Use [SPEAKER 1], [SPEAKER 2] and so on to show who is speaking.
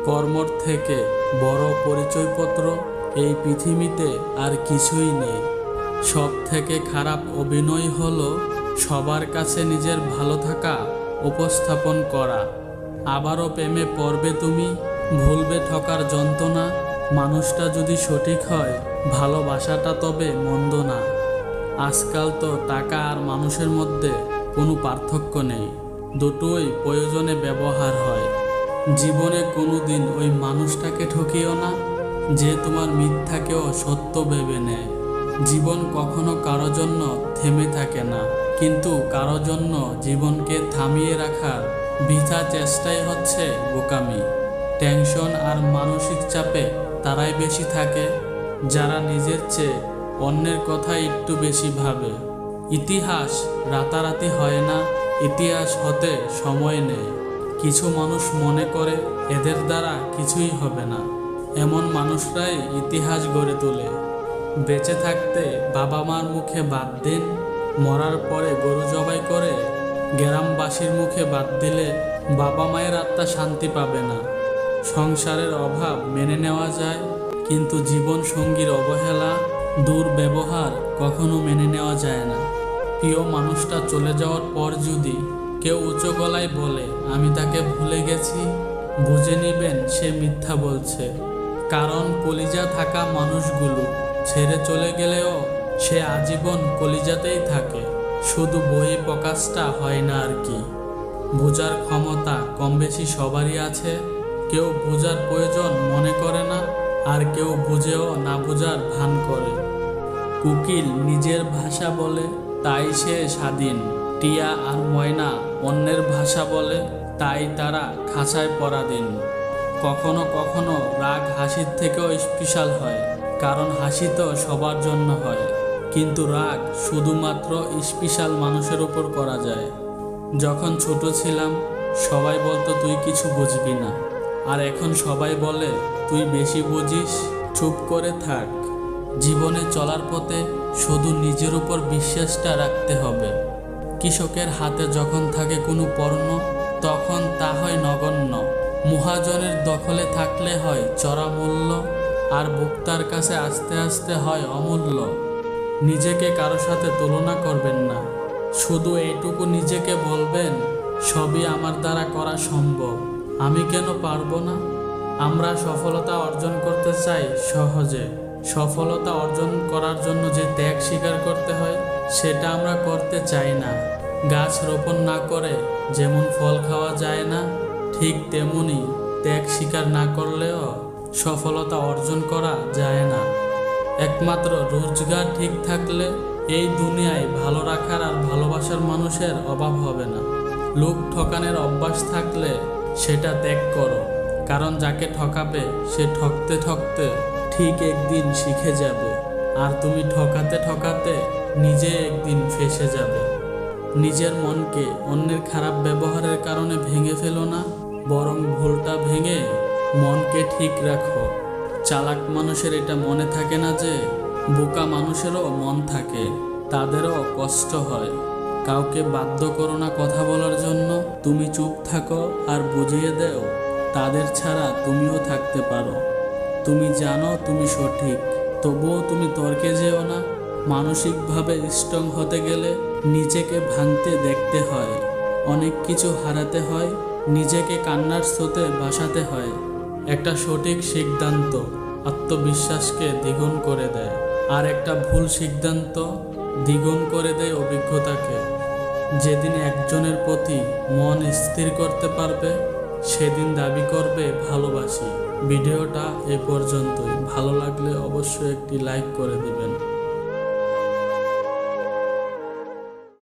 [SPEAKER 1] কর্মর থেকে বড় পরিচয়পত্র এই পৃথিবীতে আর কিছুই নেই। সব থেকে খারাপ অভিনয় হলো সবার কাছে নিজের ভালো থাকা উপস্থাপন করা। আবারও প্রেমে পড়বে তুমি, ভুলবে ঠকার যন্ত্রণা। মানুষটা যদি সঠিক হয়, ভালোবাসাটা তবে মন্দ না। আজকাল তো টাকা আর মানুষের মধ্যে কোনো পার্থক্য নেই, দুটোই প্রয়োজনে ব্যবহার হয়। জীবনে কোনো দিন ওই মানুষটাকে ঠকিও না যে তোমার মিথ্যাকেও সত্য ভেবে নেয়। জীবন কখনো কারো জন্য থেমে থাকে না, কিন্তু কারো জন্য জীবনকে থামিয়ে রাখার বৃথা চেষ্টাই হচ্ছে বোকামি। টেনশন আর মানসিক চাপে তারাই বেশি থাকে যারা নিজের চেয়ে অন্যের কথা একটু বেশি ভাবে। ইতিহাস রাতারাতি হয় না, ইতিহাস হতে সময় নেয়। কিছু মানুষ মনে করে এদের দ্বারা কিছুই হবে না, এমন মানুষরাই ইতিহাস গড়ে তোলে। বেঁচে থাকতে বাবা মার মুখে বাদ দিন, মরার পরে গরু জবাই করে গ্রামবাসীর মুখে বাদ দিলে বাবা মায়ের আত্মা শান্তি পাবে না। সংসারের অভাব মেনে নেওয়া যায়, কিন্তু জীবন সঙ্গীর অবহেলা, দুর্ব্যবহার কখনো মেনে নেওয়া যায় না। প্রিয় মানুষটা চলে যাওয়ার পর যদি কেউ উঁচু গলায় বলে আমি তাকে ভুলে গেছি, বুঝে নেবেন সে মিথ্যা বলছে। কারণ কলিজা থাকা মানুষগুলো ছেড়ে চলে গেলেও সে আজীবন কলিজাতেই থাকে, শুধু বহি প্রকাশটা হয় না আর কি। বোঝার ক্ষমতা কম বেশি সবারই আছে, কেউ বোঝার প্রয়োজন মনে করে না, আর কেউ বুঝেও না বোঝার ভান করে। কোকিল নিজের ভাষা বলে তাই সে স্বাধীন, টিয়া আর ময়না অন্যের ভাষা বলে তাই তারা খাঁচায় পরাধীন। কখনো কখনো রাগ হাসির থেকেও স্পেশাল হয়, কারণ হাসি তো সবার জন্য হয়, কিন্তু রাগ শুধুমাত্র স্পেশাল মানুষের উপর করা যায়। যখন ছোট ছিলাম সবাই বলতো তুই কিছু বুঝবি না, আর এখন সবাই বলে তুই বেশি বুঝিস, চুপ করে থাক। জীবনে চলার পথে শুধু নিজের উপর বিশ্বাসটা রাখতে হবে। কৃষকের হাতে যখন থাকে কোনো পণ্য, তখন তা হয় নগণ্য। মহাজনের দখলে থাকলে হয় চড়া মূল্য, আর ভোক্তার কাছে আস্তে আস্তে হয় অমূল্য। নিজেকে কারো সাথে তুলনা করবেন না, শুধু এইটুকু নিজেকে বলবেন সবই আমার দ্বারা করা সম্ভব, আমি কেন পারবো না। আমরা সফলতা অর্জন করতে চাই সহজে, সফলতা অর্জন করার জন্য যে ত্যাগ স্বীকার করতে হয় সেটা আমরা করতে চাই না। গাছ রোপণ না করে যেমন ফল খাওয়া যায় না, ঠিক তেমনি ত্যাগ স্বীকার না করলেও সফলতা অর্জন করা যায় না। একমাত্র রোজগার ঠিক থাকলে এই দুনিয়ায় ভালো রাখার আর ভালোবাসার মানুষের অভাব হবে না। লোক ঠকানোর অভ্যাস থাকলে সেটা ত্যাগ করো, কারণ যাকে ঠকাবে সে ঠকতে ঠকতে ঠিক একদিন শিখে যাবে, আর তুমি ঠকাতে ঠকাতে নিজে একদিন ফেঁসে যাবে। নিজের মনকে অন্যের খারাপ ব্যবহারের কারণে ভেঙে ফেলো না, বরং ভুলটা ভেঙে মনকে ঠিক রাখো। চালাক মানুষের এটা মনে থাকে না যে বোকা মানুষেরও মন থাকে, তাদেরও কষ্ট হয়। কাউকে বাধ্য করো না কথা বলার জন্য, তুমি চুপ থাকো আর বুঝিয়ে দাও তাদের ছাড়া তুমিও থাকতে পারো। তুমি জানো তুমি সঠিক, তবুও তুমি তর্কে যেও না। মানসিকভাবে স্ট্রং হতে গেলে নিজেকে ভাঙতে দেখতে হয়, অনেক কিছু হারাতে হয়, নিজেকে কান্নার স্রোতে ভাসাতে হয়। একটা সঠিক সিদ্ধান্ত আত্মবিশ্বাসকে দ্বিগুণ করে দেয়, আর একটা ভুল সিদ্ধান্ত দ্বিগুণ করে দেয় অভিজ্ঞতাকে। যেদিন একজনের প্রতি মন স্থির করতে পারবে সেদিন দাবি করবে ভালোবাসি। ভিডিওটা এ পর্যন্তই, ভালো লাগলে অবশ্যই একটি লাইক করে দিবেন।